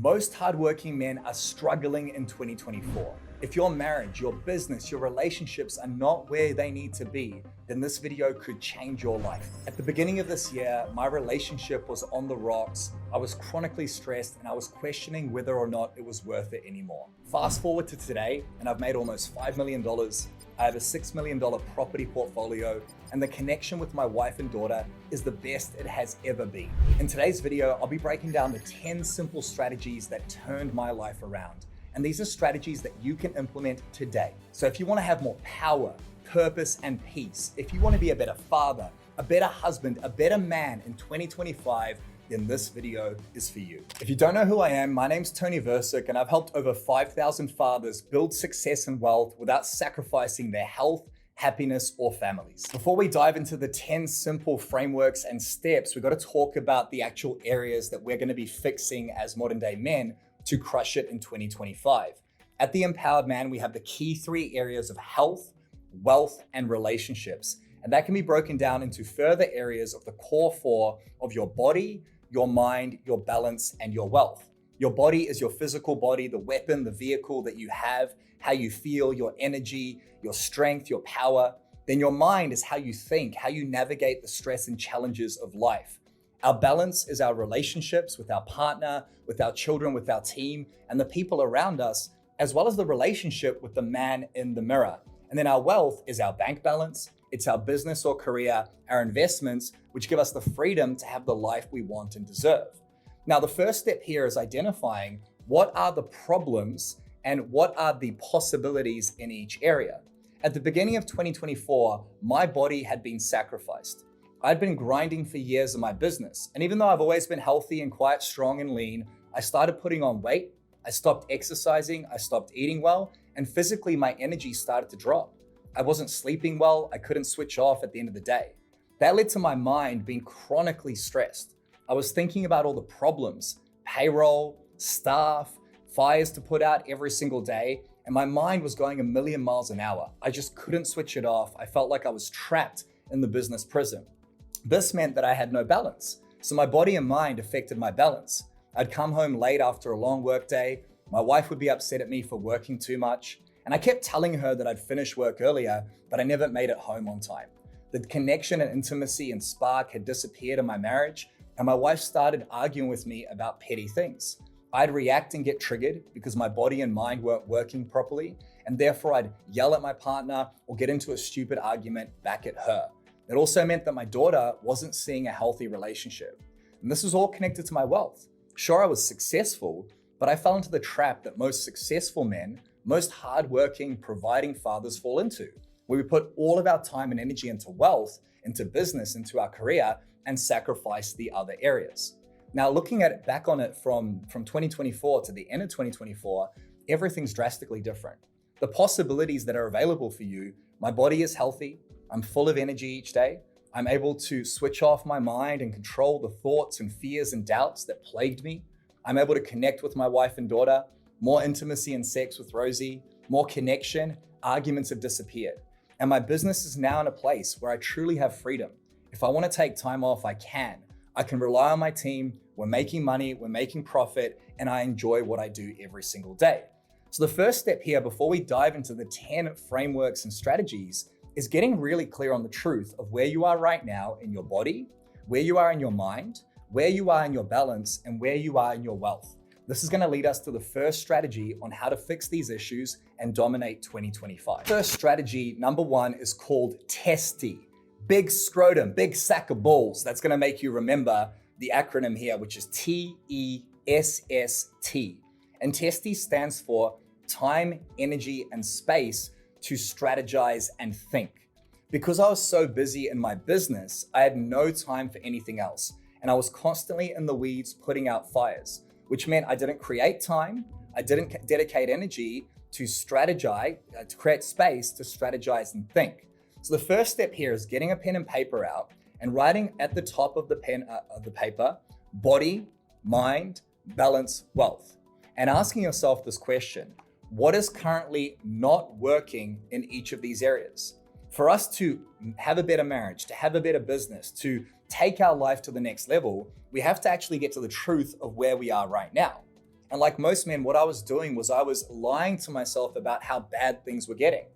Most hardworking men are struggling in 2024. If your marriage, your business, your relationships are not where they need to be, then this video could change your life. At the beginning of this year, my relationship was on the rocks. I was chronically stressed and I was questioning whether or not it was worth it anymore. Fast forward to today, and I've made almost $5 million. I have a $6 million property portfolio, and the connection with my wife and daughter is the best it has ever been. In today's video, I'll be breaking down the 10 simple strategies that turned my life around. And these are strategies that you can implement today. So if you want to have more power, purpose, and peace, if you want to be a better father, a better husband, a better man in 2025, then this video is for you. If you don't know who I am, my name's Tony Versick, and I've helped over 5,000 fathers build success and wealth without sacrificing their health, happiness, or families. Before we dive into the 10 simple frameworks and steps, we've got to talk about the actual areas that we're going to be fixing as modern day men to crush it in 2025. At The Empowered Man, we have the key 3 areas of health, wealth, and relationships. And that can be broken down into further areas of the core 4 of your body, your mind, your balance, and your wealth. Your body is your physical body, the weapon, the vehicle that you have, how you feel, your energy, your strength, your power. Then your mind is how you think, how you navigate the stress and challenges of life. Our balance is our relationships with our partner, with our children, with our team, and the people around us, as well as the relationship with the man in the mirror. And then our wealth is our bank balance, it's our business or career, our investments, which give us the freedom to have the life we want and deserve. Now, the first step here is identifying what are the problems and what are the possibilities in each area. At the beginning of 2024, my body had been sacrificed. I'd been grinding for years in my business. And even though I've always been healthy and quite strong and lean, I started putting on weight, I stopped exercising, I stopped eating well, and physically my energy started to drop. I wasn't sleeping well, I couldn't switch off at the end of the day. That led to my mind being chronically stressed. I was thinking about all the problems, payroll, staff, fires to put out every single day, and my mind was going a million miles an hour. I just couldn't switch it off. I felt like I was trapped in the business prison. This meant that I had no balance. So my body and mind affected my balance. I'd come home late after a long work day. My wife would be upset at me for working too much. And I kept telling her that I'd finish work earlier, but I never made it home on time. The connection and intimacy and spark had disappeared in my marriage, and my wife started arguing with me about petty things. I'd react and get triggered because my body and mind weren't working properly, and therefore I'd yell at my partner or get into a stupid argument back at her. It also meant that my daughter wasn't seeing a healthy relationship. And this was all connected to my wealth. Sure, I was successful, but I fell into the trap that most successful men, most hardworking, providing fathers fall into, where we put all of our time and energy into wealth, into business, into our career, and sacrifice the other areas. Now, looking at it back on it from 2024 to the end of 2024, everything's drastically different. The possibilities that are available for you, my body is healthy, I'm full of energy each day, I'm able to switch off my mind and control the thoughts and fears and doubts that plagued me. I'm able to connect with my wife and daughter, more intimacy and sex with Rosie, more connection, arguments have disappeared. And my business is now in a place where I truly have freedom. If I want to take time off, I can. I can rely on my team, we're making money, we're making profit, and I enjoy what I do every single day. So the first step here, before we dive into the 10 frameworks and strategies, is getting really clear on the truth of where you are right now in your body, where you are in your mind, where you are in your balance, and where you are in your wealth. This is going to lead us to the first strategy on how to fix these issues and dominate 2025. First strategy, number 1, is called Testy. Big scrotum, big sack of balls. That's going to make you remember the acronym here, which is TESST. And Testy stands for time, energy, and space to strategize and think. Because I was so busy in my business, I had no time for anything else. And I was constantly in the weeds putting out fires, which meant I didn't create time, I didn't dedicate energy to strategize, to create space to strategize and think. So the first step here is getting a pen and paper out and writing at the top of the paper, body, mind, balance, wealth. And asking yourself this question: what is currently not working in each of these areas? For us to have a better marriage, to have a better business, to take our life to the next level, we have to actually get to the truth of where we are right now. And like most men, what I was doing was I was lying to myself about how bad things were getting.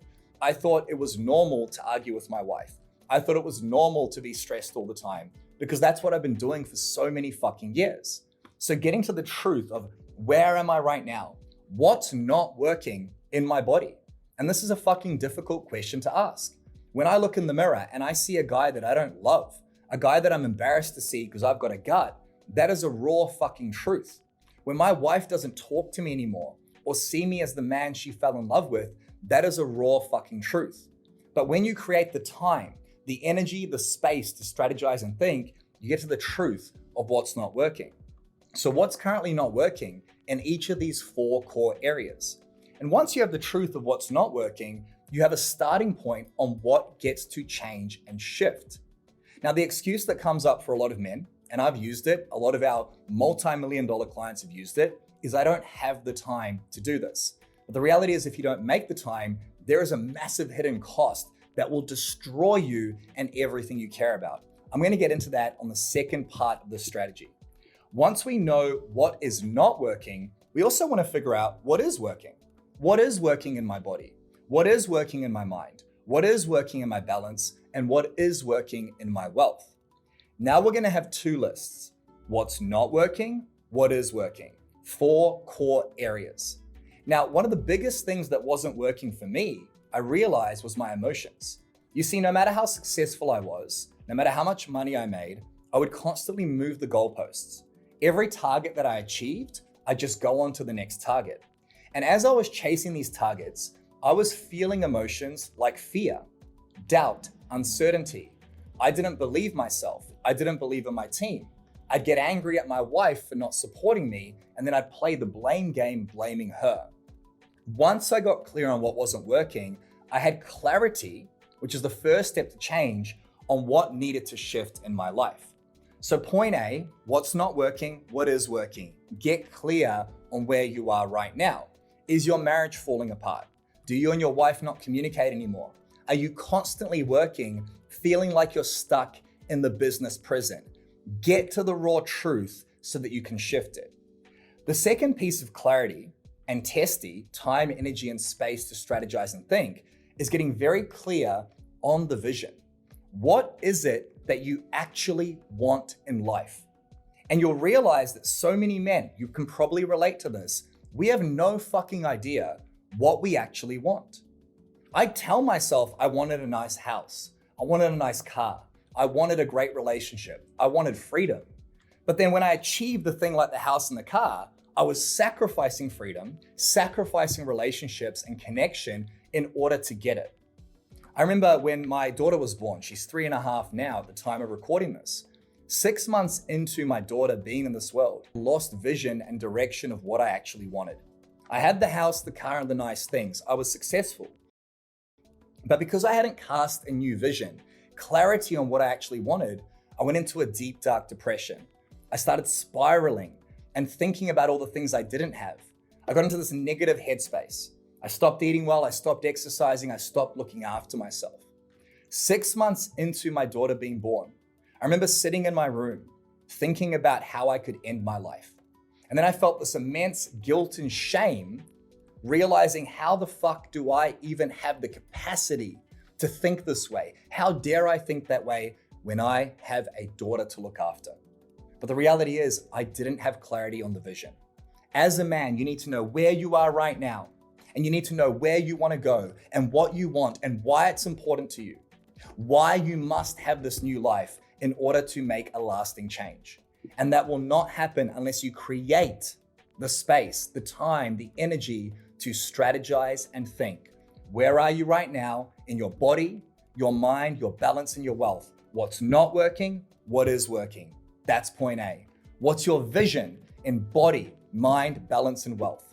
I thought it was normal to argue with my wife. I thought it was normal to be stressed all the time because that's what I've been doing for so many fucking years. So getting to the truth of where am I right now? What's not working in my body? And this is a fucking difficult question to ask. When I look in the mirror and I see a guy that I don't love, a guy that I'm embarrassed to see because I've got a gut, that is a raw fucking truth. When my wife doesn't talk to me anymore or see me as the man she fell in love with, that is a raw fucking truth. But when you create the time, the energy, the space to strategize and think, you get to the truth of what's not working. So what's currently not working in each of these 4 core areas? And once you have the truth of what's not working, you have a starting point on what gets to change and shift. Now, the excuse that comes up for a lot of men, and I've used it, a lot of our multi-million-dollar clients have used it, is I don't have the time to do this. But the reality is if you don't make the time, there is a massive hidden cost that will destroy you and everything you care about. I'm going to get into that on the second part of the strategy. Once we know what is not working, we also want to figure out what is working. What is working in my body? What is working in my mind? What is working in my balance? And what is working in my wealth? Now we're going to have 2 lists. What's not working? What is working? 4 core areas. Now, one of the biggest things that wasn't working for me, I realized, was my emotions. You see, no matter how successful I was, no matter how much money I made, I would constantly move the goalposts. Every target that I achieved, I'd just go on to the next target. And as I was chasing these targets, I was feeling emotions like fear, doubt, uncertainty. I didn't believe myself. I didn't believe in my team. I'd get angry at my wife for not supporting me, and then I'd play the blame game, blaming her. Once I got clear on what wasn't working, I had clarity, which is the first step to change, on what needed to shift in my life. So point A, what's not working? What is working? Get clear on where you are right now. Is your marriage falling apart? Do you and your wife not communicate anymore? Are you constantly working, feeling like you're stuck in the business prison? Get to the raw truth so that you can shift it. The second piece of clarity and Testy, time, energy, and space to strategize and think, is getting very clear on the vision. What is it that you actually want in life? And you'll realize that so many men, you can probably relate to this, we have no fucking idea what we actually want. I tell myself I wanted a nice house. I wanted a nice car. I wanted a great relationship. I wanted freedom. But then when I achieved the thing like the house and the car, I was sacrificing freedom, sacrificing relationships and connection in order to get it. I remember when my daughter was born, she's 3.5 now at the time of recording this. 6 months into my daughter being in this world, lost vision and direction of what I actually wanted. I had the house, the car, and the nice things. I was successful. But because I hadn't cast a new vision, clarity on what I actually wanted, I went into a deep, dark depression. I started spiraling and thinking about all the things I didn't have. I got into this negative headspace. I stopped eating well, I stopped exercising, I stopped looking after myself. 6 months into my daughter being born, I remember sitting in my room, thinking about how I could end my life. And then I felt this immense guilt and shame, realizing how the fuck do I even have the capacity to think this way? How dare I think that way when I have a daughter to look after? But the reality is I didn't have clarity on the vision. As a man, you need to know where you are right now, and you need to know where you want to go and what you want and why it's important to you, why you must have this new life in order to make a lasting change. And that will not happen unless you create the space, the time, the energy to strategize and think. Where are you right now in your body, your mind, your balance, and your wealth? What's not working? What is working? That's point A. What's your vision in body, mind, balance, and wealth?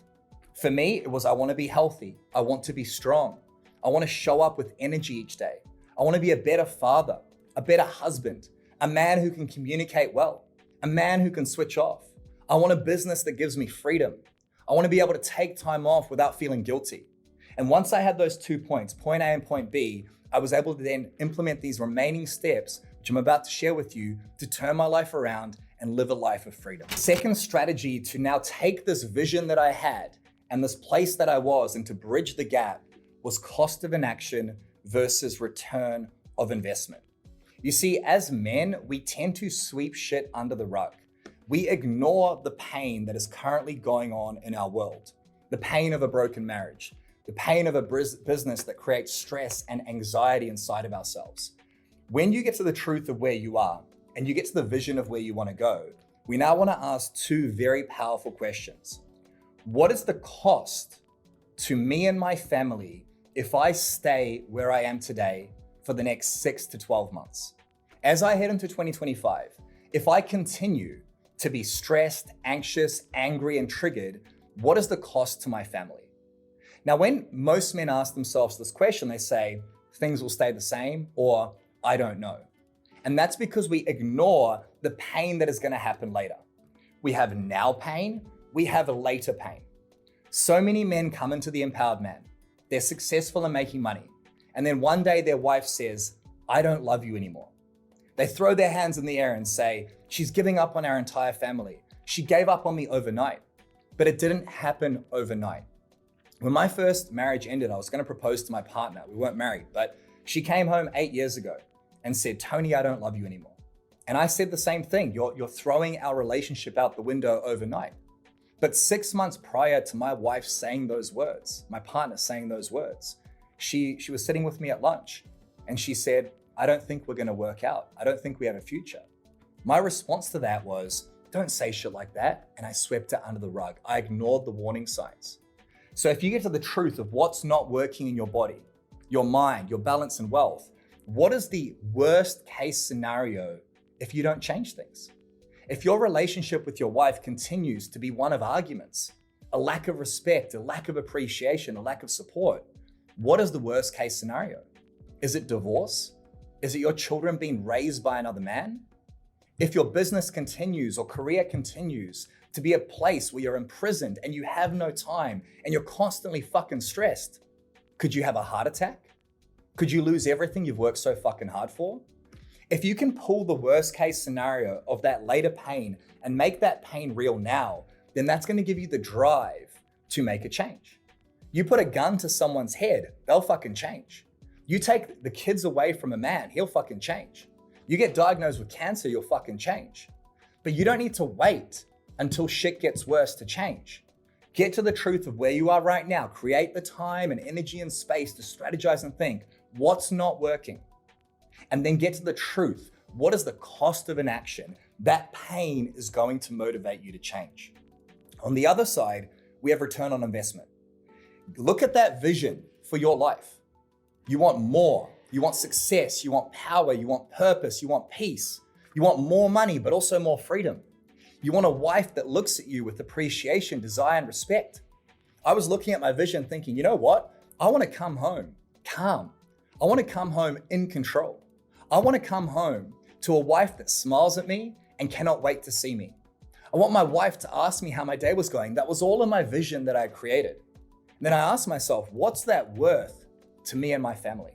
For me, it was I want to be healthy. I want to be strong. I want to show up with energy each day. I want to be a better father, a better husband, a man who can communicate well, a man who can switch off. I want a business that gives me freedom. I want to be able to take time off without feeling guilty. And once I had those 2 points, point A and point B, I was able to then implement these remaining steps, which I'm about to share with you, to turn my life around and live a life of freedom. Second strategy to now take this vision that I had and this place that I was and to bridge the gap was cost of inaction versus return of investment. You see, as men, we tend to sweep shit under the rug. We ignore the pain that is currently going on in our world. The pain of a broken marriage, the pain of a business that creates stress and anxiety inside of ourselves. When you get to the truth of where you are and you get to the vision of where you want to go, we now want to ask two very powerful questions. What is the cost to me and my family if I stay where I am today for the next 6 to 12 months? As I head into 2025, if I continue to be stressed, anxious, angry, and triggered, what is the cost to my family? Now, when most men ask themselves this question, they say, things will stay the same, or I don't know. And that's because we ignore the pain that is going to happen later. We have now pain, we have later pain. So many men come into the empowered man. They're successful in making money. And then one day their wife says, I don't love you anymore. They throw their hands in the air and say, she's giving up on our entire family. She gave up on me overnight. But it didn't happen overnight. When my first marriage ended, I was going to propose to my partner. We weren't married, but she came home 8 years ago and said, Tony, I don't love you anymore. And I said the same thing. You're throwing our relationship out the window overnight. But 6 months prior to my wife saying those words, my partner saying those words, she was sitting with me at lunch and she said, I don't think we're going to work out. I don't think we have a future. My response to that was, don't say shit like that. And I swept it under the rug. I ignored the warning signs. So if you get to the truth of what's not working in your body, your mind, your balance and wealth, what is the worst case scenario if you don't change things? If your relationship with your wife continues to be one of arguments, a lack of respect, a lack of appreciation, a lack of support, what is the worst case scenario? Is it divorce? Is it your children being raised by another man? If your business continues or career continues to be a place where you're imprisoned and you have no time and you're constantly fucking stressed, could you have a heart attack? Could you lose everything you've worked so fucking hard for? If you can pull the worst case scenario of that later pain and make that pain real now, then that's going to give you the drive to make a change. You put a gun to someone's head, they'll fucking change. You take the kids away from a man, he'll fucking change. You get diagnosed with cancer, you'll fucking change. But you don't need to wait until shit gets worse to change. Get to the truth of where you are right now. Create the time and energy and space to strategize and think, what's not working? And then get to the truth. What is the cost of inaction? That pain is going to motivate you to change. On the other side, we have return on investment. Look at that vision for your life. You want more. You want success, you want power, you want purpose, you want peace. You want more money, but also more freedom. You want a wife that looks at you with appreciation, desire, and respect. I was looking at my vision thinking, you know what? I want to come home calm. I want to come home in control. I want to come home to a wife that smiles at me and cannot wait to see me. I want my wife to ask me how my day was going. That was all in my vision that I created. And then I asked myself, what's that worth to me and my family?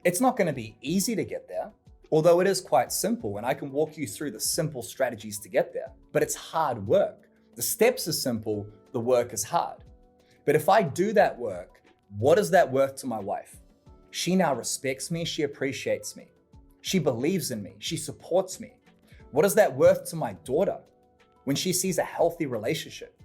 It's not going to be easy to get there, although it is quite simple, and I can walk you through the simple strategies to get there, but it's hard work. The steps are simple, the work is hard. But if I do that work, what is that worth to my wife? She now respects me, she appreciates me. She believes in me, she supports me. What is that worth to my daughter when she sees a healthy relationship?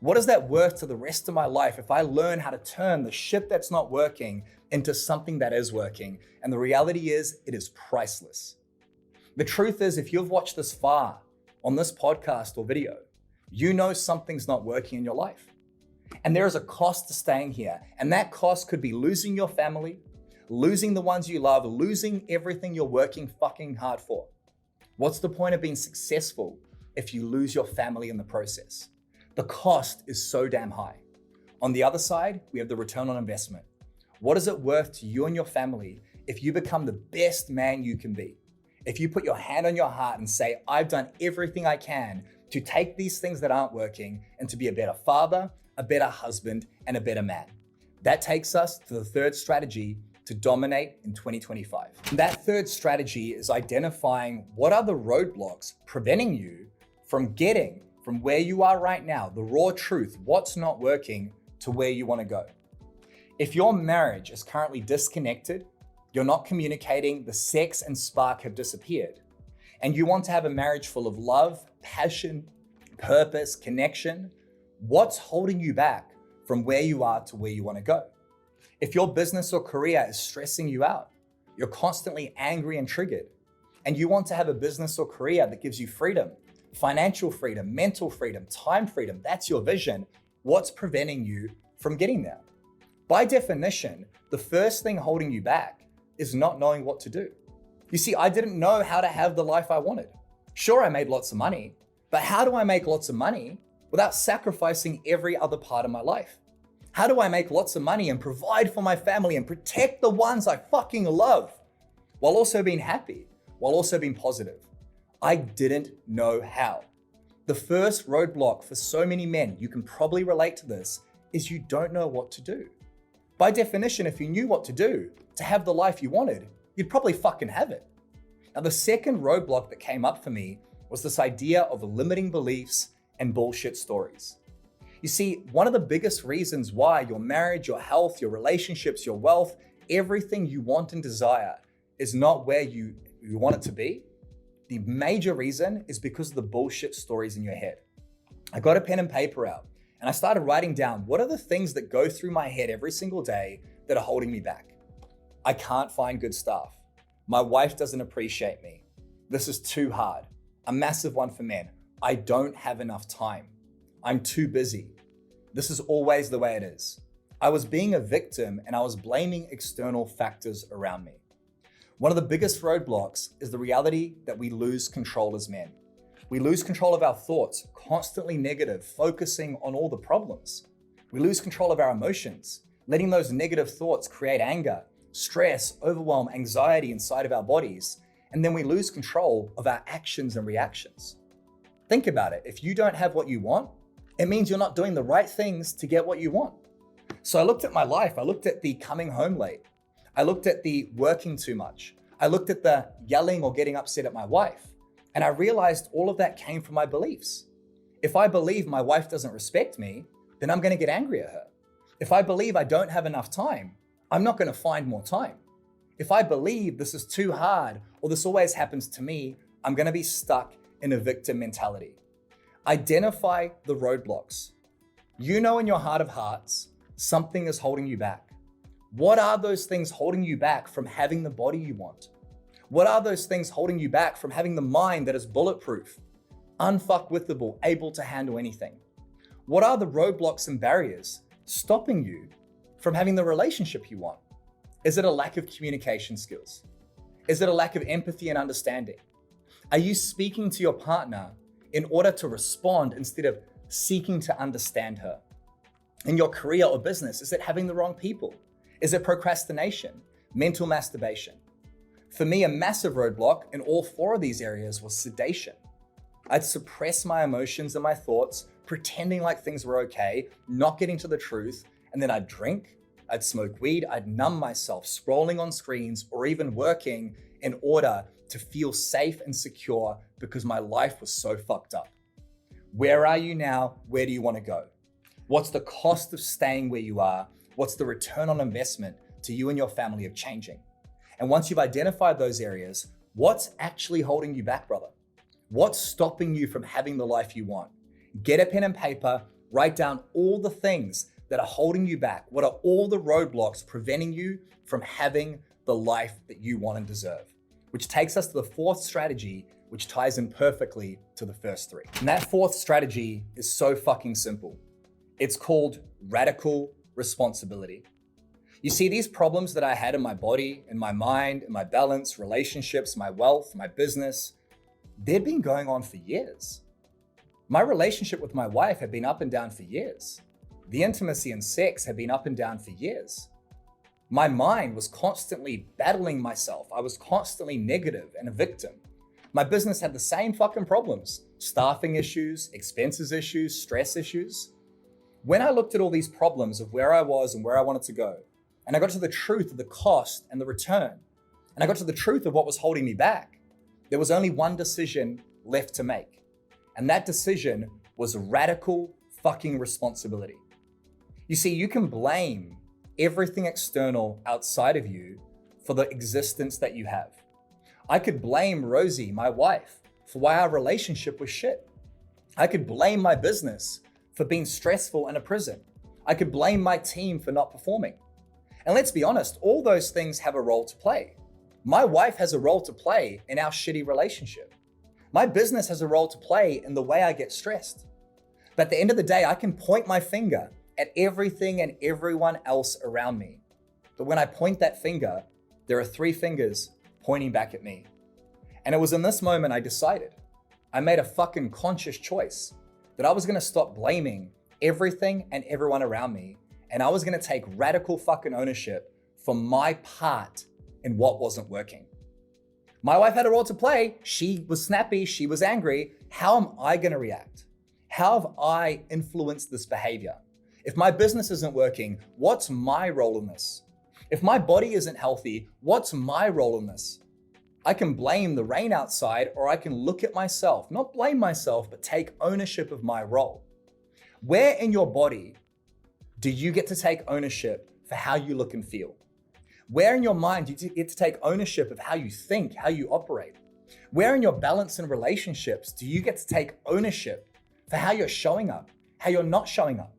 What is that worth to the rest of my life if I learn how to turn the shit that's not working into something that is working? And the reality is, it is priceless. The truth is, if you've watched this far on this podcast or video, you know something's not working in your life. And there is a cost to staying here. And that cost could be losing your family, losing the ones you love, losing everything you're working fucking hard for. What's the point of being successful if you lose your family in the process? The cost is so damn high. On the other side, we have the return on investment. What is it worth to you and your family if you become the best man you can be? If you put your hand on your heart and say, I've done everything I can to take these things that aren't working and to be a better father, a better husband, and a better man. That takes us to the third strategy to dominate in 2025. And that third strategy is identifying what are the roadblocks preventing you from getting from where you are right now, the raw truth, what's not working, to where you want to go. If your marriage is currently disconnected, you're not communicating, the sex and spark have disappeared, and you want to have a marriage full of love, passion, purpose, connection, what's holding you back from where you are to where you want to go? If your business or career is stressing you out, you're constantly angry and triggered, and you want to have a business or career that gives you freedom, financial freedom, mental freedom, time freedom, that's your vision, what's preventing you from getting there? By definition, the first thing holding you back is not knowing what to do. You see, I didn't know how to have the life I wanted. Sure, I made lots of money, but how do I make lots of money without sacrificing every other part of my life? How do I make lots of money and provide for my family and protect the ones I fucking love while also being happy, while also being positive? I didn't know how. The first roadblock for so many men, you can probably relate to this, is you don't know what to do. By definition, if you knew what to do to have the life you wanted, you'd probably fucking have it. Now, the second roadblock that came up for me was this idea of limiting beliefs and bullshit stories. You see, one of the biggest reasons why your marriage, your health, your relationships, your wealth, everything you want and desire is not where you want it to be, the major reason is because of the bullshit stories in your head. I got a pen and paper out and I started writing down what are the things that go through my head every single day that are holding me back. I can't find good staff. My wife doesn't appreciate me. This is too hard. A massive one for men. I don't have enough time. I'm too busy. This is always the way it is. I was being a victim and I was blaming external factors around me. One of the biggest roadblocks is the reality that we lose control as men. We lose control of our thoughts, constantly negative, focusing on all the problems. We lose control of our emotions, letting those negative thoughts create anger, stress, overwhelm, anxiety inside of our bodies, and then we lose control of our actions and reactions. Think about it. If you don't have what you want, it means you're not doing the right things to get what you want. So I looked at my life. I looked at the coming home late. I looked at the working too much. I looked at the yelling or getting upset at my wife. And I realized all of that came from my beliefs. If I believe my wife doesn't respect me, then I'm going to get angry at her. If I believe I don't have enough time, I'm not going to find more time. If I believe this is too hard or this always happens to me, I'm going to be stuck in a victim mentality. Identify the roadblocks. You know in your heart of hearts, something is holding you back. What are those things holding you back from having the body you want? What are those things holding you back from having the mind that is bulletproof, unfuckwithable, able to handle anything? What are the roadblocks and barriers stopping you from having the relationship you want? Is it a lack of communication skills? Is it a lack of empathy and understanding? Are you speaking to your partner in order to respond instead of seeking to understand her? In your career or business, is it having the wrong people? Is it procrastination, mental masturbation? For me, a massive roadblock in all four of these areas was sedation. I'd suppress my emotions and my thoughts, pretending like things were okay, not getting to the truth, and then I'd drink, I'd smoke weed, I'd numb myself, scrolling on screens, or even working in order to feel safe and secure because my life was so fucked up. Where are you now? Where do you want to go? What's the cost of staying where you are? What's the return on investment to you and your family of changing? And once you've identified those areas, what's actually holding you back, brother? What's stopping you from having the life you want? Get a pen and paper, write down all the things that are holding you back. What are all the roadblocks preventing you from having the life that you want and deserve? Which takes us to the fourth strategy, which ties in perfectly to the first three. And that fourth strategy is so fucking simple. It's called radical responsibility. You see, these problems that I had in my body, in my mind, in my balance, relationships, my wealth, my business, they'd been going on for years. My relationship with my wife had been up and down for years. The intimacy and sex had been up and down for years. My mind was constantly battling myself. I was constantly negative and a victim. My business had the same fucking problems: staffing issues, expenses issues, stress issues. When I looked at all these problems of where I was and where I wanted to go, And I got to the truth of the cost and the return. And I got to the truth of what was holding me back. There was only one decision left to make. And that decision was radical fucking responsibility. You see, you can blame everything external outside of you for the existence that you have. I could blame Rosie, my wife, for why our relationship was shit. I could blame my business for being stressful in a prison. I could blame my team for not performing. And let's be honest, all those things have a role to play. My wife has a role to play in our shitty relationship. My business has a role to play in the way I get stressed. But at the end of the day, I can point my finger at everything and everyone else around me. But when I point that finger, there are 3 fingers pointing back at me. And it was in this moment I decided. I made a fucking conscious choice that I was gonna stop blaming everything and everyone around me, and I was gonna take radical fucking ownership for my part in what wasn't working. My wife had a role to play. She was snappy, she was angry. How am I gonna react? How have I influenced this behavior? If my business isn't working, what's my role in this? If my body isn't healthy, what's my role in this? I can blame the rain outside, or I can look at myself, not blame myself, but take ownership of my role. Where in your body do you get to take ownership for how you look and feel? Where in your mind do you get to take ownership of how you think, how you operate? Where in your balance and relationships do you get to take ownership for how you're showing up, how you're not showing up?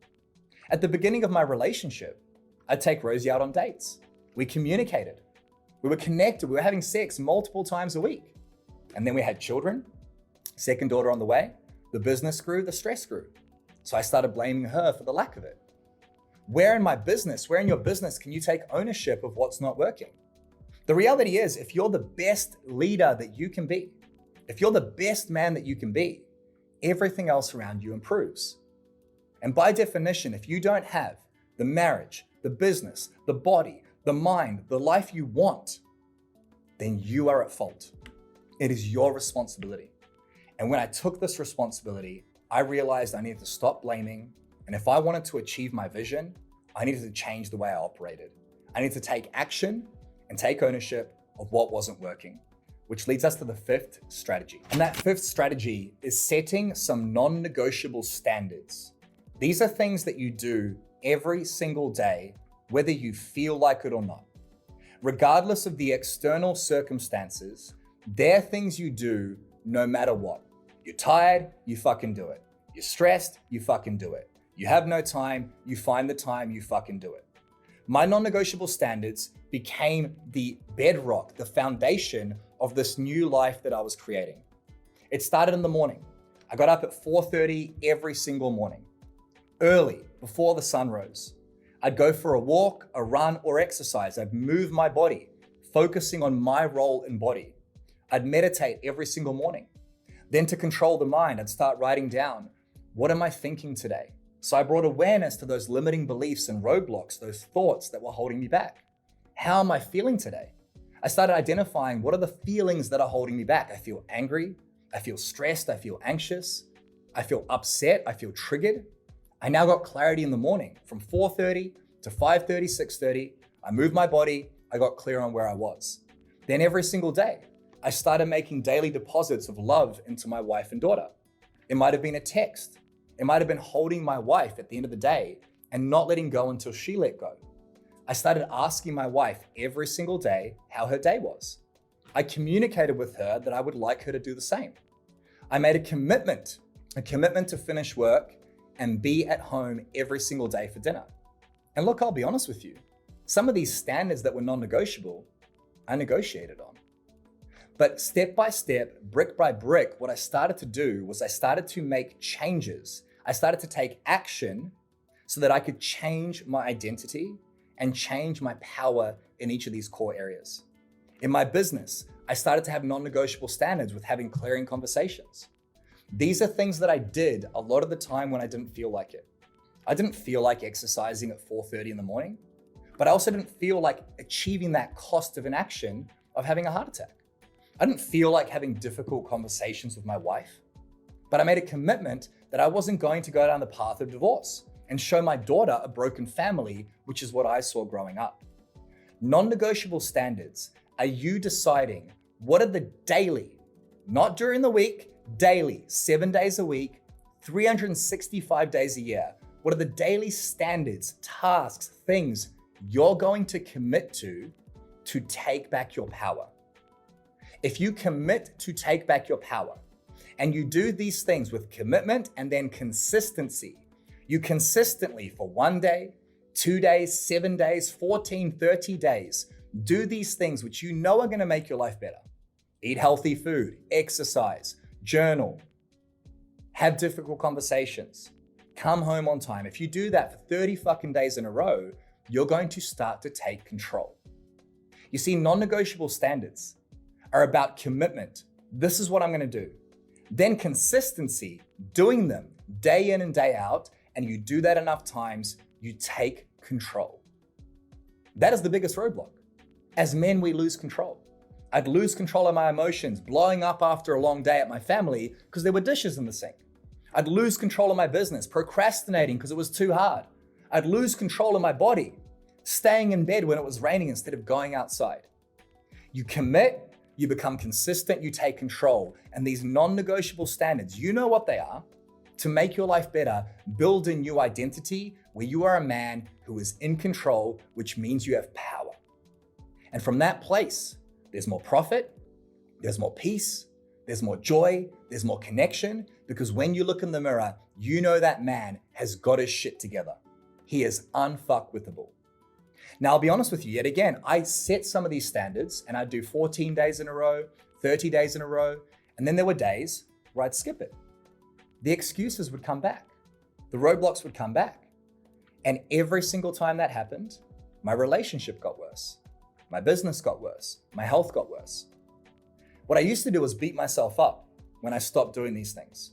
At the beginning of my relationship, I'd take Rosie out on dates. We communicated. We were connected. We were having sex multiple times a week. And then we had children, second daughter on the way. The business grew, the stress grew. So I started blaming her for the lack of it. Where in my business, where in your business can you take ownership of what's not working? The reality is, if you're the best leader that you can be, if you're the best man that you can be, everything else around you improves. And by definition, if you don't have the marriage, the business, the body, the mind, the life you want, then you are at fault. It is your responsibility. And when I took this responsibility, I realized I needed to stop blaming. And if I wanted to achieve my vision, I needed to change the way I operated. I needed to take action and take ownership of what wasn't working, which leads us to the 5th strategy. And that 5th strategy is setting some non-negotiable standards. These are things that you do every single day, whether you feel like it or not. Regardless of the external circumstances, they're things you do no matter what. You're tired, you fucking do it. You're stressed, you fucking do it. You have no time, you find the time, you fucking do it. My non-negotiable standards became the bedrock, the foundation of this new life that I was creating. It started in the morning. I got up at 4:30 every single morning, early, before the sun rose. I'd go for a walk, a run, or exercise. I'd move my body, focusing on my role in body. I'd meditate every single morning. Then to control the mind, I'd start writing down, what am I thinking today? So I brought awareness to those limiting beliefs and roadblocks, those thoughts that were holding me back. How am I feeling today? I started identifying what are the feelings that are holding me back. I feel angry, I feel stressed, I feel anxious, I feel upset, I feel triggered. I now got clarity in the morning from 4:30 to 5:30, 6:30. I moved my body, I got clear on where I was. Then every single day, I started making daily deposits of love into my wife and daughter. It might have been a text. It might have been holding my wife at the end of the day and not letting go until she let go. I started asking my wife every single day how her day was. I communicated with her that I would like her to do the same. I made a commitment to finish work and be at home every single day for dinner. And look, I'll be honest with you. Some of these standards that were non-negotiable, I negotiated on. But step by step, brick by brick, what I started to do was I started to make changes. I started to take action so that I could change my identity and change my power in each of these core areas. In my business, I started to have non-negotiable standards with having clearing conversations. These are things that I did a lot of the time when I didn't feel like it. I didn't feel like exercising at 4:30 in the morning, but I also didn't feel like achieving that cost of inaction of having a heart attack. I didn't feel like having difficult conversations with my wife, but I made a commitment that I wasn't going to go down the path of divorce and show my daughter a broken family, which is what I saw growing up. Non-negotiable standards are you deciding what are the daily, not during the week, daily, 7 days a week, 365 days a year. What are the daily standards, tasks, things you're going to commit to take back your power? If you commit to take back your power and you do these things with commitment and then consistency, you consistently for 1 day, 2 days, 7 days, 14, 30 days, do these things which you know are going to make your life better. Eat healthy food, exercise, journal, have difficult conversations, come home on time. If you do that for 30 fucking days in a row, you're going to start to take control. You see, non-negotiable standards are about commitment. This is what I'm going to do. Then consistency, doing them day in and day out, and you do that enough times, you take control. That is the biggest roadblock. As men, we lose control. I'd lose control of my emotions, blowing up after a long day at my family because there were dishes in the sink. I'd lose control of my business, procrastinating because it was too hard. I'd lose control of my body, staying in bed when it was raining instead of going outside. You commit, you become consistent, you take control. And these non-negotiable standards, you know what they are. To make your life better, build a new identity where you are a man who is in control, which means you have power. And from that place, there's more profit, there's more peace, there's more joy, there's more connection, because when you look in the mirror, you know that man has got his shit together. He is unfuckwithable. Now, I'll be honest with you, yet again, I set some of these standards and I'd do 14 days in a row, 30 days in a row, and then there were days where I'd skip it. The excuses would come back. The roadblocks would come back. And every single time that happened, my relationship got worse. My business got worse. My health got worse. What I used to do was beat myself up when I stopped doing these things.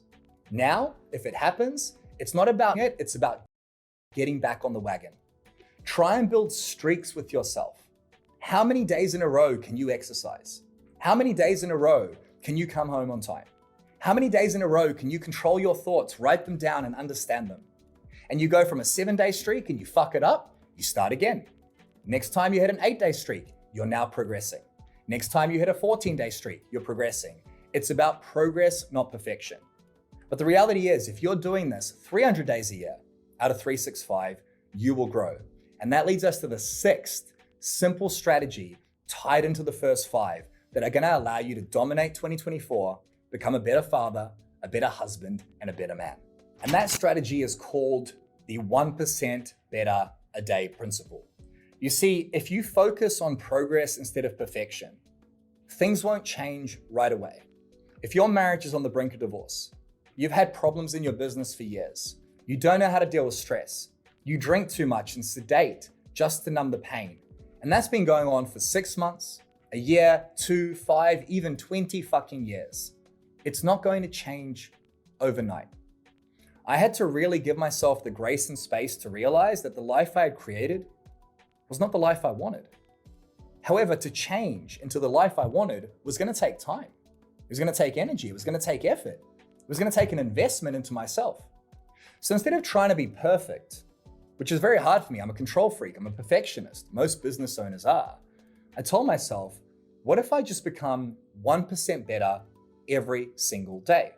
Now, if it happens, it's not about it, it's about getting back on the wagon. Try and build streaks with yourself. How many days in a row can you exercise? How many days in a row can you come home on time? How many days in a row can you control your thoughts, write them down and understand them? And you go from a 7-day streak and you fuck it up, you start again. Next time you hit an 8-day streak, you're now progressing. Next time you hit a 14-day streak, you're progressing. It's about progress, not perfection. But the reality is, if you're doing this 300 days a year out of 365, you will grow. And that leads us to the 6th simple strategy tied into the first 5 that are going to allow you to dominate 2024, become a better father, a better husband, and a better man. And that strategy is called the 1% better a day principle. You see, if you focus on progress instead of perfection, things won't change right away. If your marriage is on the brink of divorce, you've had problems in your business for years, you don't know how to deal with stress, you drink too much and sedate just to numb the pain, and that's been going on for 6 months, a year, 2, 5, even 20 fucking years. It's not going to change overnight. I had to really give myself the grace and space to realize that the life I had created was not the life I wanted. However, to change into the life I wanted was going to take time. It was going to take energy. It was going to take effort. It was going to take an investment into myself. So instead of trying to be perfect, which is very hard for me, I'm a control freak, I'm a perfectionist, most business owners are, I told myself, what if I just become 1% better every single day?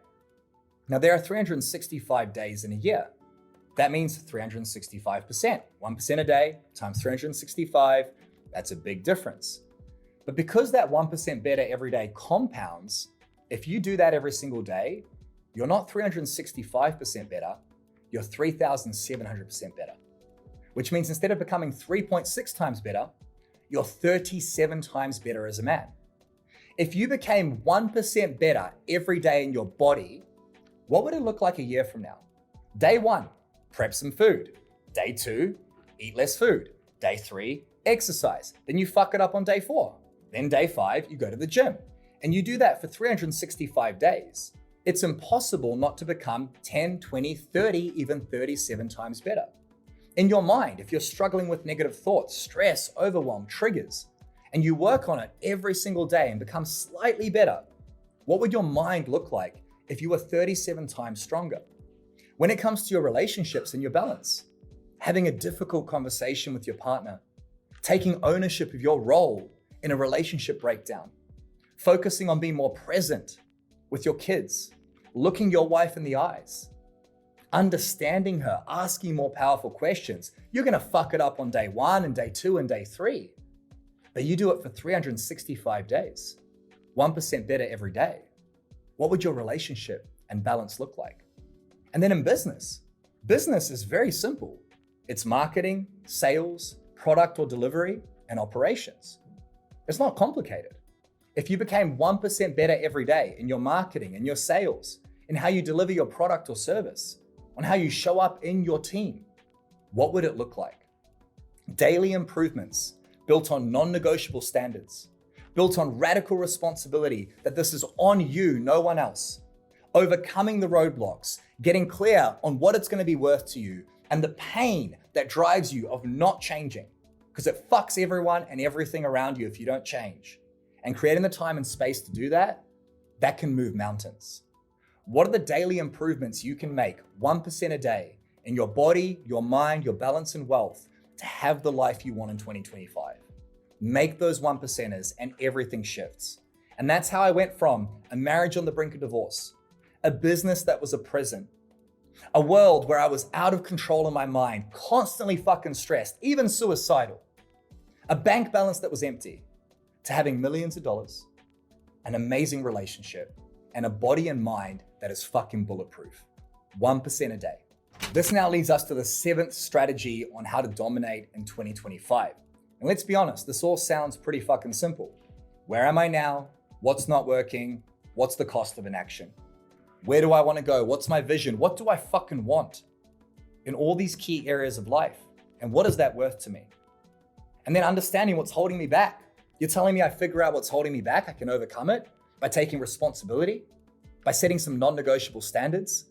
Now, there are 365 days in a year. That means 365%. 1% a day times 365, that's a big difference. But because that 1% better every day compounds, if you do that every single day, you're not 365% better, you're 3,700% better. Which means instead of becoming 3.6 times better, you're 37 times better as a man. If you became 1% better every day in your body, what would it look like a year from now? Day 1, prep some food. Day 2, eat less food. Day 3, exercise. Then you fuck it up on day 4. Then day 5, you go to the gym. And you do that for 365 days. It's impossible not to become 10, 20, 30, even 37 times better. In your mind, if you're struggling with negative thoughts, stress, overwhelm, triggers, and you work on it every single day and become slightly better, what would your mind look like if you were 37 times stronger? When it comes to your relationships and your balance, having a difficult conversation with your partner, taking ownership of your role in a relationship breakdown, focusing on being more present with your kids, looking your wife in the eyes, understanding her, asking more powerful questions. You're gonna fuck it up on day 1 and day 2 and day 3, but you do it for 365 days, 1% better every day. What would your relationship and balance look like? And then in business is very simple. It's marketing, sales, product or delivery, and operations. It's not complicated. If you became 1% better every day in your marketing and your sales, in how you deliver your product or service, on how you show up in your team, what would it look like? Daily improvements built on non-negotiable standards, built on radical responsibility that this is on you, no one else. Overcoming the roadblocks, getting clear on what it's going to be worth to you, and the pain that drives you of not changing, because it fucks everyone and everything around you if you don't change. And creating the time and space to do that, that can move mountains. What are the daily improvements you can make 1% a day in your body, your mind, your balance and wealth to have the life you want in 2025? Make those 1%ers and everything shifts. And that's how I went from a marriage on the brink of divorce, a business that was a prison, a world where I was out of control in my mind, constantly fucking stressed, even suicidal, a bank balance that was empty, to having millions of dollars, an amazing relationship, and a body and mind that is fucking bulletproof. 1% a day. This now leads us to the 7th strategy on how to dominate in 2025. And let's be honest, this all sounds pretty fucking simple. Where am I now? What's not working? What's the cost of inaction? Where do I want to go? What's my vision? What do I fucking want in all these key areas of life? And what is that worth to me? And then understanding what's holding me back. You're telling me I figure out what's holding me back, I can overcome it by taking responsibility, by setting some non-negotiable standards,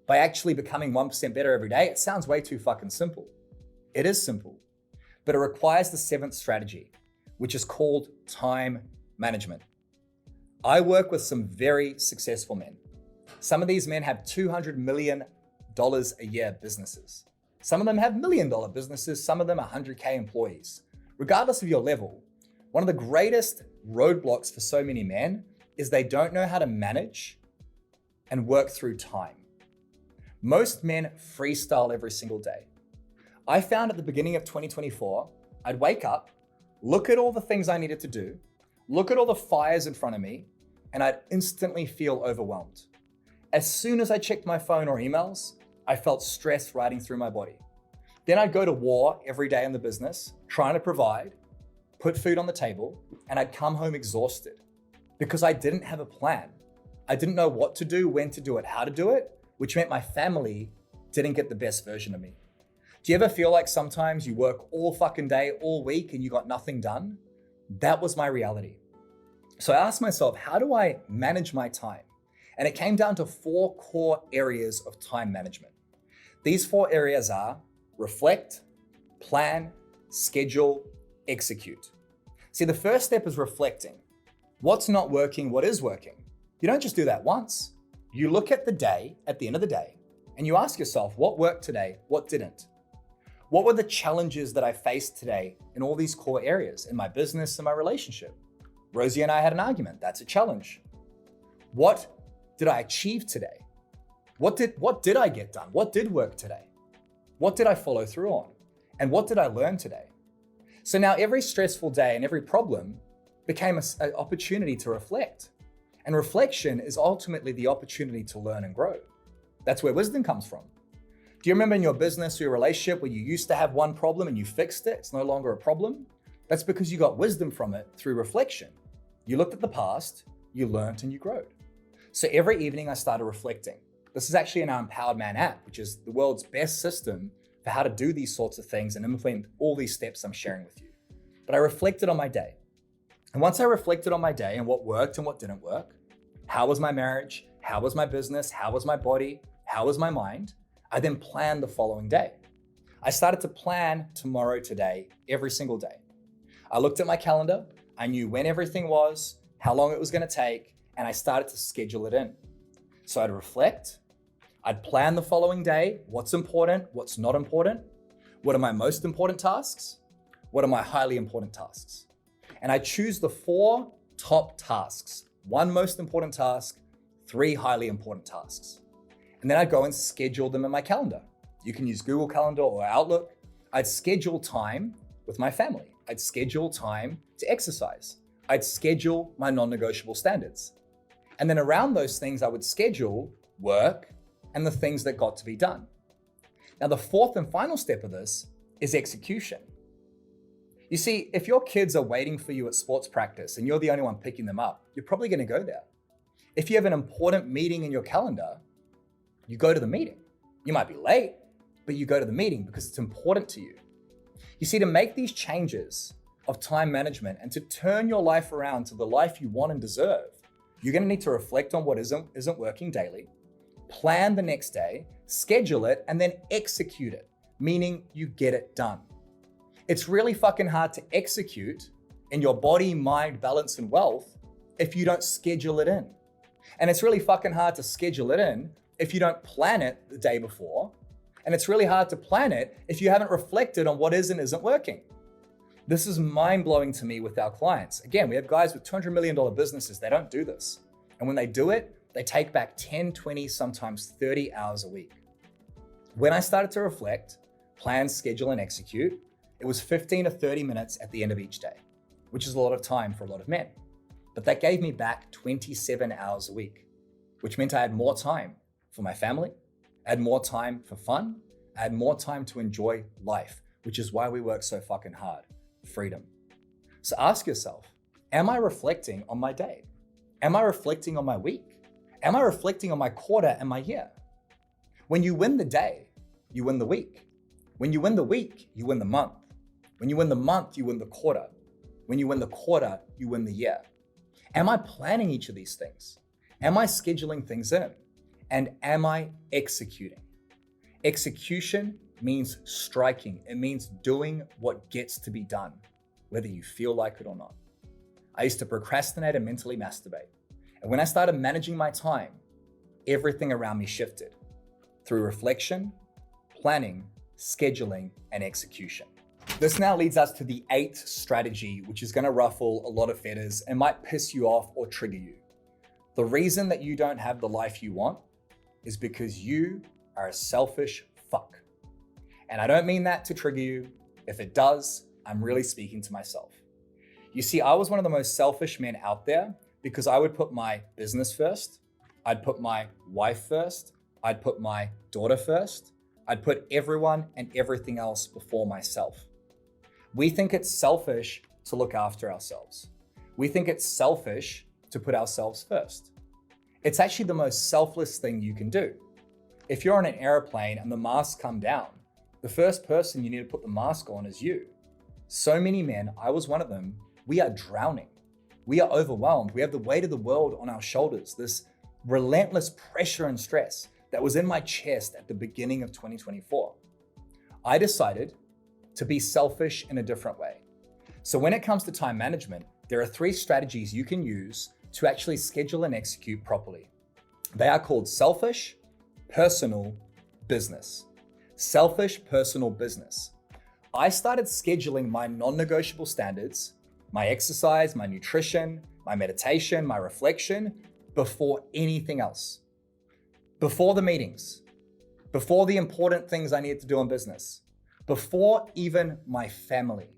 by actually becoming 1% better every day. It sounds way too fucking simple. It is simple, but it requires the 7th strategy, which is called time management. I work with some very successful men. Some of these men have $200 million a year businesses. Some of them have $1 million businesses. Some of them are 100K employees. Regardless of your level, one of the greatest roadblocks for so many men is they don't know how to manage and work through time. Most men freestyle every single day. I found at the beginning of 2024, I'd wake up, look at all the things I needed to do, look at all the fires in front of me, and I'd instantly feel overwhelmed. As soon as I checked my phone or emails, I felt stress riding through my body. Then I'd go to war every day in the business, trying to provide, put food on the table, and I'd come home exhausted because I didn't have a plan. I didn't know what to do, when to do it, how to do it, which meant my family didn't get the best version of me. Do you ever feel like sometimes you work all fucking day, all week, and you got nothing done? That was my reality. So I asked myself, how do I manage my time? And it came down to 4 core areas of time management. These 4 areas are reflect, plan, schedule, execute. See, the first step is reflecting. What's not working, what is working? You don't just do that once. You look at the day, at the end of the day, and you ask yourself, what worked today, what didn't? What were the challenges that I faced today in all these core areas, in my business and my relationship? Rosie and I had an argument, that's a challenge. What did I achieve today? What did I get done? What did work today? What did I follow through on? And what did I learn today? So now every stressful day and every problem became an opportunity to reflect. And reflection is ultimately the opportunity to learn and grow. That's where wisdom comes from. Do you remember in your business or your relationship where you used to have one problem and you fixed it? It's no longer a problem. That's because you got wisdom from it through reflection. You looked at the past, you learned and you growed. So every evening I started reflecting. This is actually in our Empowered Man app, which is the world's best system for how to do these sorts of things and implement all these steps I'm sharing with you. But I reflected on my day. And once I reflected on my day and what worked and what didn't work, how was my marriage? How was my business? How was my body? How was my mind? I then planned the following day. I started to plan tomorrow, today, every single day. I looked at my calendar. I knew when everything was, how long it was going to take, and I started to schedule it in. So I'd reflect. I'd plan the following day. What's important? What's not important? What are my most important tasks? what are my highly important tasks? And I choose the 4 top tasks, 1 most important task, 3 highly important tasks. And then I'd go and schedule them in my calendar. You can use Google Calendar or Outlook. I'd schedule time with my family. I'd schedule time to exercise. I'd schedule my non-negotiable standards. And then around those things, I would schedule work and the things that got to be done. Now, the 4th and final step of this is execution. You see, if your kids are waiting for you at sports practice and you're the only one picking them up, you're probably going to go there. If you have an important meeting in your calendar, you go to the meeting. You might be late, but you go to the meeting because it's important to you. You see, to make these changes of time management and to turn your life around to the life you want and deserve, you're going to need to reflect on what isn't working daily, plan the next day, schedule it, and then execute it, meaning you get it done. It's really fucking hard to execute in your body, mind, balance, and wealth if you don't schedule it in. And it's really fucking hard to schedule it in if you don't plan it the day before. And it's really hard to plan it if you haven't reflected on what is and isn't working. This is mind-blowing to me with our clients. Again, we have guys with $200 million businesses. They don't do this. And when they do it, they take back 10, 20, sometimes 30 hours a week. When I started to reflect, plan, schedule, and execute, it was 15 to 30 minutes at the end of each day, which is a lot of time for a lot of men. But that gave me back 27 hours a week, which meant I had more time for my family, I had more time for fun, I had more time to enjoy life, which is why we work so fucking hard. Freedom. So ask yourself, am I reflecting on my day? Am I reflecting on my week? Am I reflecting on my quarter and my year? When you win the day, you win the week. When you win the week, you win the month. When you win the month, you win the quarter. When you win the quarter, you win the year. Am I planning each of these things? Am I scheduling things in? And am I executing? Execution means striking. It means doing what gets to be done, whether you feel like it or not. I used to procrastinate and mentally masturbate. And when I started managing my time, everything around me shifted through reflection, planning, scheduling, and execution. This now leads us to the 8th strategy, which is going to ruffle a lot of feathers and might piss you off or trigger you. The reason that you don't have the life you want is because you are a selfish fuck. And I don't mean that to trigger you. If it does, I'm really speaking to myself. You see, I was one of the most selfish men out there because I would put my business first. I'd put my wife first. I'd put my daughter first. I'd put everyone and everything else before myself. We think it's selfish to look after ourselves. We think it's selfish to put ourselves first. It's actually the most selfless thing you can do. If you're on an airplane and the masks come down, the first person you need to put the mask on is you. So many men, I was one of them, we are drowning. We are overwhelmed. We have the weight of the world on our shoulders, this relentless pressure and stress that was in my chest at the beginning of 2024. I decided to be selfish in a different way. So when it comes to time management, there are 3 strategies you can use to actually schedule and execute properly. They are called selfish, personal, business. Selfish, personal, business. I started scheduling my non-negotiable standards, my exercise, my nutrition, my meditation, my reflection, before anything else. Before the meetings, before the important things I needed to do in business, before even my family.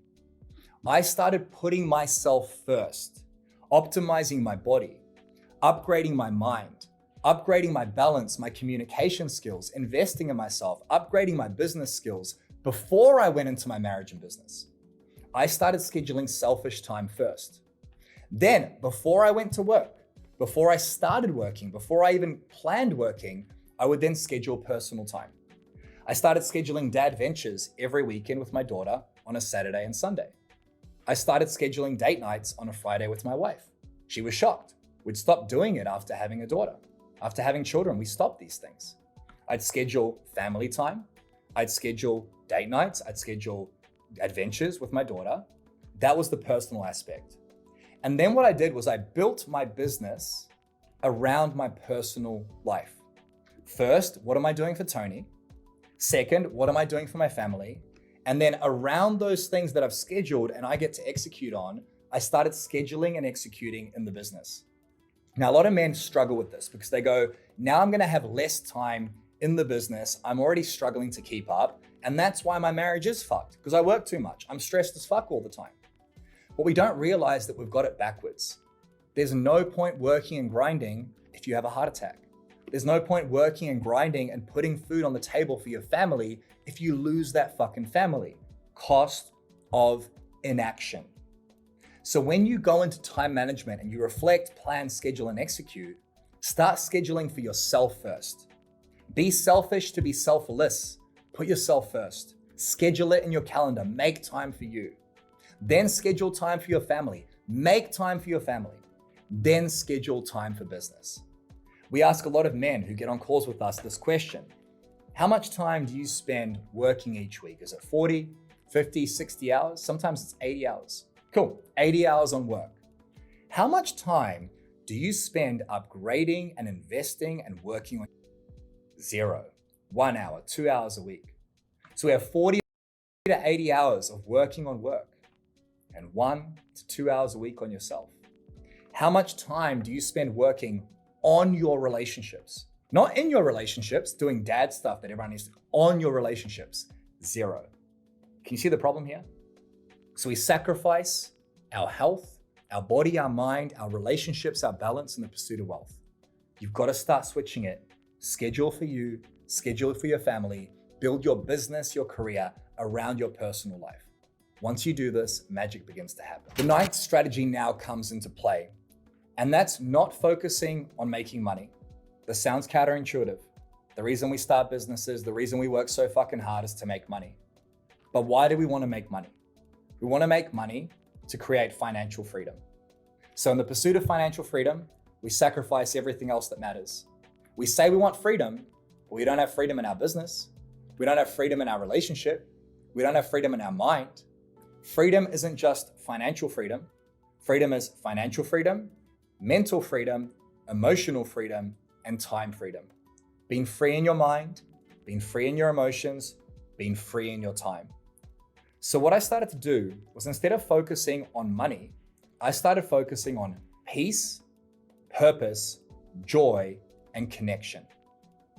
I started putting myself first, optimizing my body, upgrading my mind, upgrading my balance, my communication skills, investing in myself, upgrading my business skills before I went into my marriage and business. I started scheduling selfish time first. Then, before I went to work, before I started working, before I even planned working, I would then schedule personal time. I started scheduling dad ventures every weekend with my daughter on a Saturday and Sunday. I started scheduling date nights on a Friday with my wife. She was shocked. We'd stopped doing it after having a daughter. After having children, we stopped these things. I'd schedule family time. I'd schedule date nights. I'd schedule adventures with my daughter. That was the personal aspect. And then what I did was I built my business around my personal life. First, what am I doing for Tony? Second, what am I doing for my family? And then around those things that I've scheduled and I get to execute on, I started scheduling and executing in the business. Now, a lot of men struggle with this because they go, now I'm gonna have less time in the business. I'm already struggling to keep up. And that's why my marriage is fucked, because I work too much. I'm stressed as fuck all the time. But we don't realize that we've got it backwards. There's no point working and grinding if you have a heart attack. There's no point working and grinding and putting food on the table for your family if you lose that fucking family. Cost of inaction. So when you go into time management and you reflect, plan, schedule, and execute, start scheduling for yourself first. Be selfish to be selfless. Put yourself first. Schedule it in your calendar. Make time for you. Then schedule time for your family. Make time for your family. Then schedule time for business. We ask a lot of men who get on calls with us this question. How much time do you spend working each week? Is it 40, 50, 60 hours? Sometimes it's 80 hours. Cool, 80 hours on work. How much time do you spend upgrading and investing and working on? 0, 1 hour, 2 hours a week. So we have 40 to 80 hours of working on work and 1 to 2 hours a week on yourself. How much time do you spend working on your relationships? Not in your relationships, doing dad stuff that everyone needs to, on your relationships, 0. Can you see the problem here? So we sacrifice our health, our body, our mind, our relationships, our balance in the pursuit of wealth. You've got to start switching it. Schedule for you, schedule for your family, build your business, your career around your personal life. Once you do this, magic begins to happen. The 9th strategy now comes into play, and that's not focusing on making money. This sounds counterintuitive. The reason we start businesses, the reason we work so fucking hard is to make money. But why do we want to make money? We want to make money to create financial freedom. So in the pursuit of financial freedom, we sacrifice everything else that matters. We say we want freedom, but we don't have freedom in our business. We don't have freedom in our relationship. We don't have freedom in our mind. Freedom isn't just financial freedom. Freedom is financial freedom, mental freedom, emotional freedom, and time freedom. Being free in your mind, being free in your emotions, being free in your time. So what I started to do was, instead of focusing on money, I started focusing on peace, purpose, joy, and connection.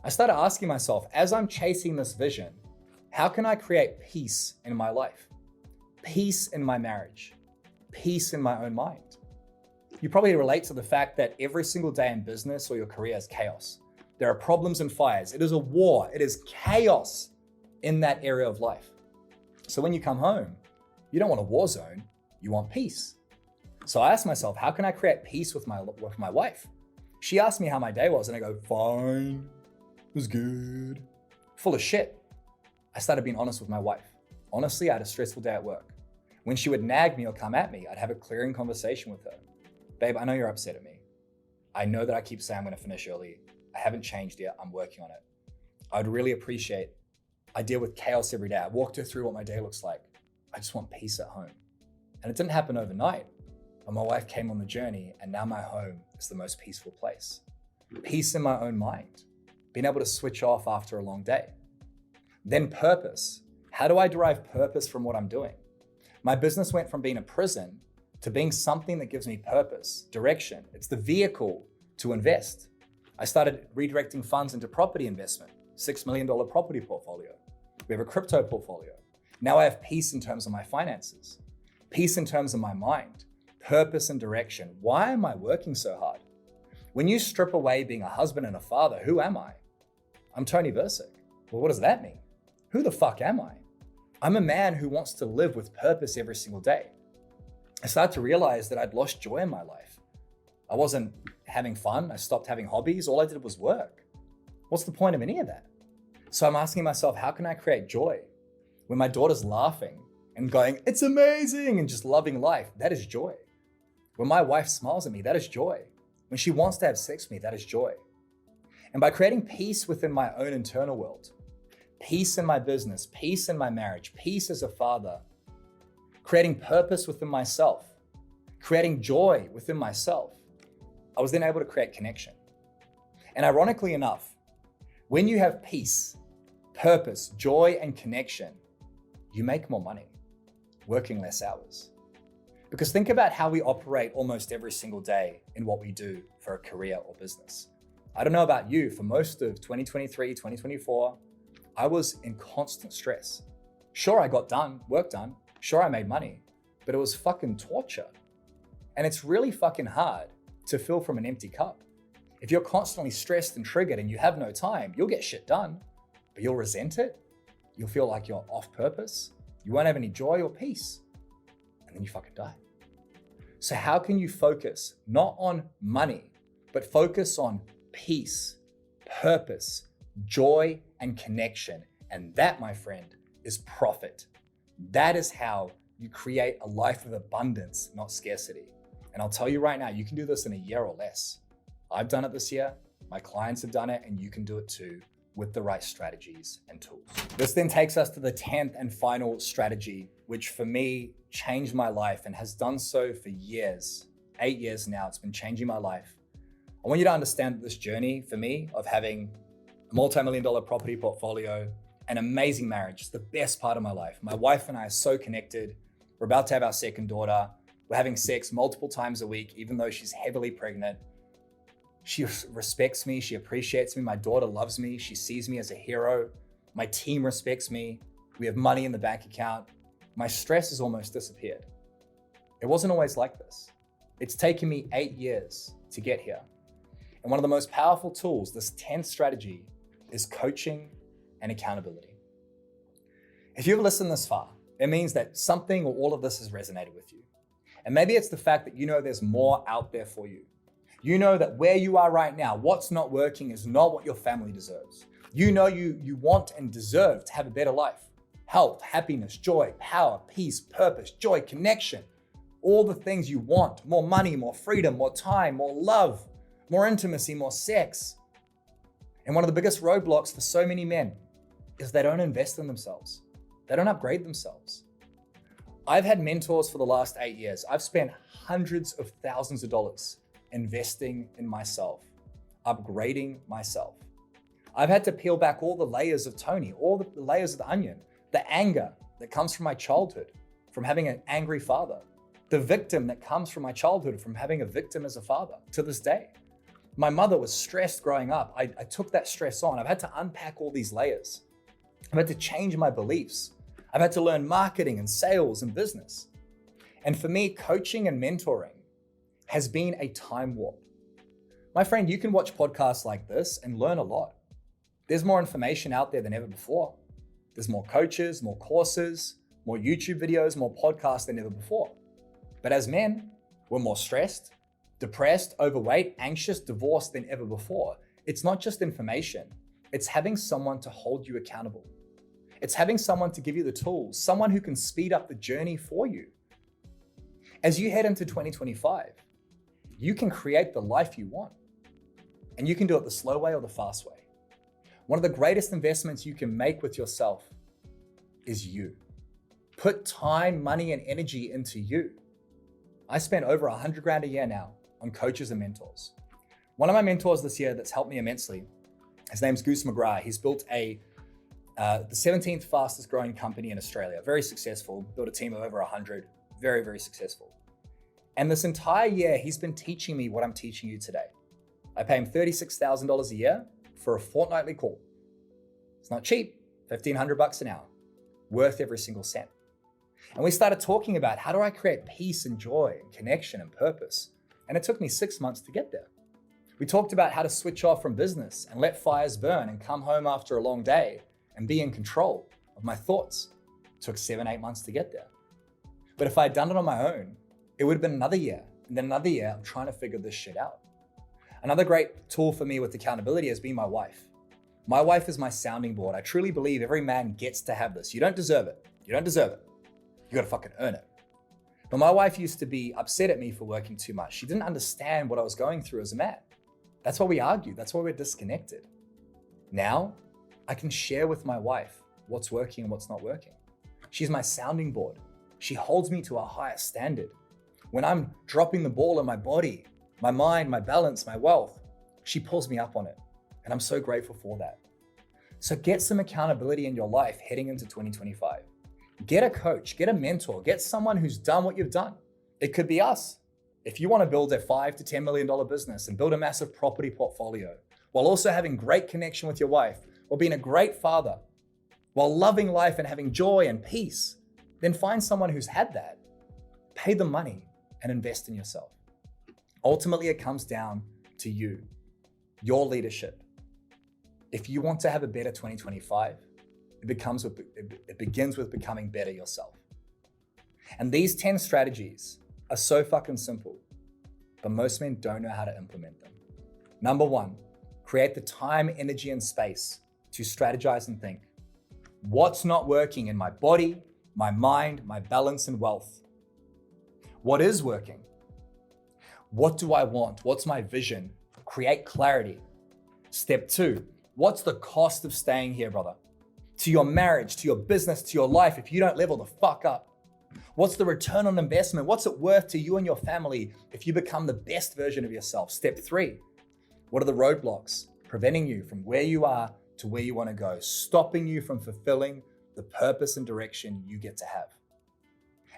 I started asking myself, as I'm chasing this vision, how can I create peace in my life? Peace in my marriage, peace in my own mind. You probably relate to the fact that every single day in business or your career is chaos. There are problems and fires. It is a war. It is chaos in that area of life. So when you come home, you don't want a war zone, you want peace. So I asked myself, how can I create peace with my wife? She asked me how my day was, and I go, fine, it was good. Full of shit. I started being honest with my wife. Honestly, I had a stressful day at work. When she would nag me or come at me, I'd have a clearing conversation with her. Babe, I know you're upset at me. I know that I keep saying I'm gonna finish early. I haven't changed yet, I'm working on it. I'd really appreciate, I deal with chaos every day. I walked her through what my day looks like. I just want peace at home. And it didn't happen overnight, but my wife came on the journey, and now my home is the most peaceful place. Peace in my own mind, being able to switch off after a long day. Then purpose. How do I derive purpose from what I'm doing? My business went from being a prison to being something that gives me purpose, direction. It's the vehicle to invest. I started redirecting funds into property investment, $6 million property portfolio. We have a crypto portfolio. Now I have peace in terms of my finances, peace in terms of my mind, purpose and direction. Why am I working so hard? When you strip away being a husband and a father, who am I? I'm Tony Versick. Well, what does that mean? Who the fuck am I? I'm a man who wants to live with purpose every single day. I started to realize that I'd lost joy in my life. I wasn't having fun. I stopped having hobbies. All I did was work. What's the point of any of that? So I'm asking myself, how can I create joy? When my daughter's laughing and going, it's amazing, and just loving life, that is joy. When my wife smiles at me, that is joy. When she wants to have sex with me, that is joy. And by creating peace within my own internal world, peace in my business, peace in my marriage, peace as a father, creating purpose within myself, creating joy within myself, I was then able to create connection. And ironically enough, when you have peace, purpose, joy, and connection, you make more money working less hours. Because think about how we operate almost every single day in what we do for a career or business. I don't know about you, for most of 2023, 2024, I was in constant stress. Sure, I got work done. Sure, I made money, but it was fucking torture. And it's really fucking hard to fill from an empty cup. If you're constantly stressed and triggered and you have no time, you'll get shit done, but you'll resent it. You'll feel like you're off purpose. You won't have any joy or peace. And then you fucking die. So how can you focus not on money, but focus on peace, purpose, joy, and connection? And that, my friend, is profit. That is how you create a life of abundance, not scarcity. And I'll tell you right now, you can do this in a year or less. I've done it this year, my clients have done it, and you can do it too with the right strategies and tools. This then takes us to the 10th and final strategy, which for me changed my life and has done so for years. 8 years now, it's been changing my life. I want you to understand that this journey for me of having a multi-million-dollar property portfolio, an amazing marriage, is the best part of my life. My wife and I are so connected. We're about to have our second daughter. We're having sex multiple times a week, even though she's heavily pregnant. She respects me, she appreciates me. My daughter loves me, she sees me as a hero. My team respects me. We have money in the bank account. My stress has almost disappeared. It wasn't always like this. It's taken me 8 years to get here. And one of the most powerful tools, this 10th strategy, is coaching and accountability. If you've listened this far, it means that something or all of this has resonated with you. And maybe it's the fact that you know there's more out there for you. You know that where you are right now, what's not working is not what your family deserves. You know you want and deserve to have a better life. Health, happiness, joy, power, peace, purpose, joy, connection. All the things you want. More money, more freedom, more time, more love, more intimacy, more sex. And one of the biggest roadblocks for so many men is they don't invest in themselves. They don't upgrade themselves. I've had mentors for the last 8 years. I've spent hundreds of thousands of dollars investing in myself, upgrading myself. I've had to peel back all the layers of Tony, all the layers of the onion, the anger that comes from my childhood, from having an angry father, the victim that comes from my childhood, from having a victim as a father to this day. My mother was stressed growing up. I took that stress on. I've had to unpack all these layers. I've had to change my beliefs. I've had to learn marketing and sales and business. And for me, coaching and mentoring has been a time warp. My friend, you can watch podcasts like this and learn a lot. There's more information out there than ever before. There's more coaches, more courses, more YouTube videos, more podcasts than ever before. But as men, we're more stressed, depressed, overweight, anxious, divorced than ever before. It's not just information. It's having someone to hold you accountable. It's having someone to give you the tools, someone who can speed up the journey for you. As you head into 2025, you can create the life you want. And you can do it the slow way or the fast way. One of the greatest investments you can make with yourself is you. Put time, money, and energy into you. I spend over 100 grand a year now on coaches and mentors. One of my mentors this year that's helped me immensely, his name's Goose McGrath. He's built the 17th fastest growing company in Australia. Very successful, built a team of over 100, very, very successful. And this entire year, he's been teaching me what I'm teaching you today. I pay him $36,000 a year for a fortnightly call. It's not cheap, $1,500 an hour, worth every single cent. And we started talking about how do I create peace and joy and connection and purpose? And it took me 6 months to get there. We talked about how to switch off from business and let fires burn and come home after a long day and be in control of my thoughts. It took 7-8 months to get there. But if I had done it on my own, it would have been another year, and then another year of trying to figure this shit out. Another great tool for me with accountability has been my wife. My wife is my sounding board. I truly believe every man gets to have this. You don't deserve it. You don't deserve it. You gotta fucking earn it. But my wife used to be upset at me for working too much. She didn't understand what I was going through as a man. That's why we argued. That's why we're disconnected. Now, I can share with my wife what's working and what's not working. She's my sounding board. She holds me to a higher standard. When I'm dropping the ball in my body, my mind, my balance, my wealth, she pulls me up on it. And I'm so grateful for that. So get some accountability in your life heading into 2025. Get a coach, get a mentor, get someone who's done what you've done. It could be us. If you want to build a $5 to $10 million business and build a massive property portfolio while also having great connection with your wife, or being a great father, while loving life and having joy and peace, then find someone who's had that. Pay them money and invest in yourself. Ultimately, it comes down to you, your leadership. If you want to have a better 2025, it begins with becoming better yourself. And these 10 strategies are so fucking simple, but most men don't know how to implement them. Number 1, create the time, energy, and space to strategize and think. What's not working in my body, my mind, my balance, and wealth? What is working? What do I want? What's my vision? Create clarity. Step 2, what's the cost of staying here, brother? To your marriage, to your business, to your life, if you don't level the fuck up. What's the return on investment? What's it worth to you and your family if you become the best version of yourself? Step 3, what are the roadblocks preventing you from where you are to where you want to go, stopping you from fulfilling the purpose and direction you get to have?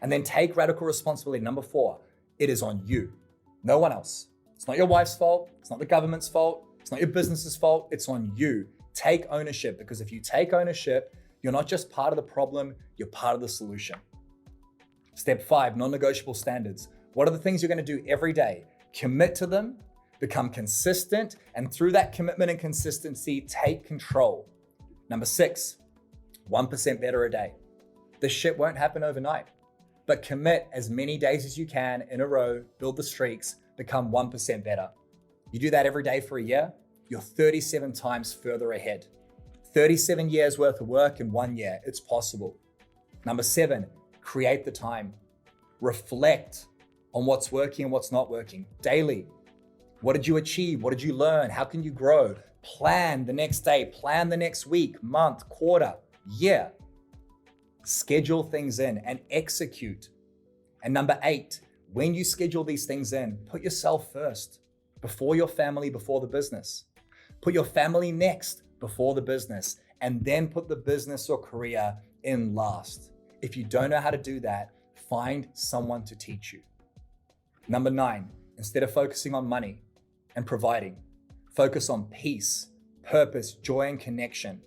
And then take radical responsibility. Number 4, it is on you, no one else. It's not your wife's fault. It's not the government's fault. It's not your business's fault. It's on you. Take ownership, because if you take ownership, you're not just part of the problem, you're part of the solution. Step 5, non-negotiable standards. What are the things you're going to do every day? Commit to them, become consistent, and through that commitment and consistency, take control. Number 6, 1% better a day. This shit won't happen overnight, but commit as many days as you can in a row, build the streaks, become 1% better. You do that every day for a year, you're 37 times further ahead. 37 years worth of work in 1 year, it's possible. Number 7, create the time. Reflect on what's working and what's not working daily. What did you achieve? What did you learn? How can you grow? Plan the next day, plan the next week, month, quarter, year. Schedule things in and execute. And number 8, when you schedule these things in, put yourself first, before your family, before the business. Put your family next, before the business, and then put the business or career in last. If you don't know how to do that, find someone to teach you. Number 9, instead of focusing on money and providing, focus on peace, purpose, joy, and connection,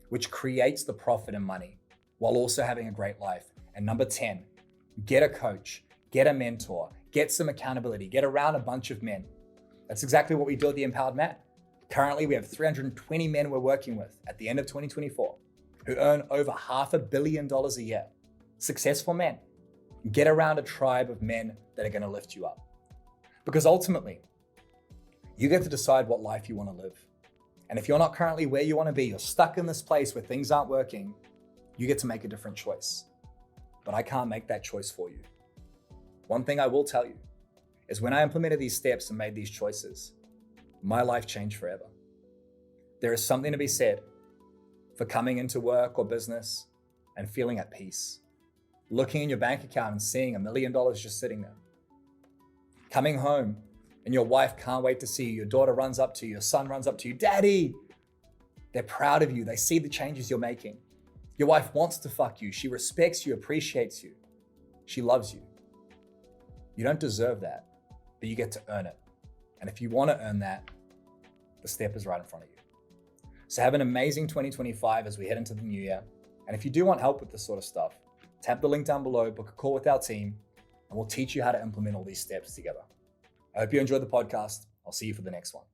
which creates the profit and money while also having a great life. And number 10, get a coach, get a mentor, get some accountability, get around a bunch of men. That's exactly what we do at The Empowered Man. Currently, we have 320 men we're working with at the end of 2024 who earn over $500 million a year. Successful men. Get around a tribe of men that are going to lift you up. Because ultimately, you get to decide what life you want to live. And if you're not currently where you want to be, you're stuck in this place where things aren't working, you get to make a different choice. But I can't make that choice for you. One thing I will tell you is when I implemented these steps and made these choices, my life changed forever. There is something to be said for coming into work or business and feeling at peace. Looking in your bank account and seeing $1 million just sitting there. Coming home and your wife can't wait to see you. Your daughter runs up to you, your son runs up to you, Daddy. They're proud of you. They see the changes you're making. Your wife wants to fuck you. She respects you, appreciates you. She loves you. You don't deserve that, but you get to earn it. And if you want to earn that, the step is right in front of you. So have an amazing 2025 as we head into the new year. And if you do want help with this sort of stuff, tap the link down below, book a call with our team, and we'll teach you how to implement all these steps together. I hope you enjoyed the podcast. I'll see you for the next one.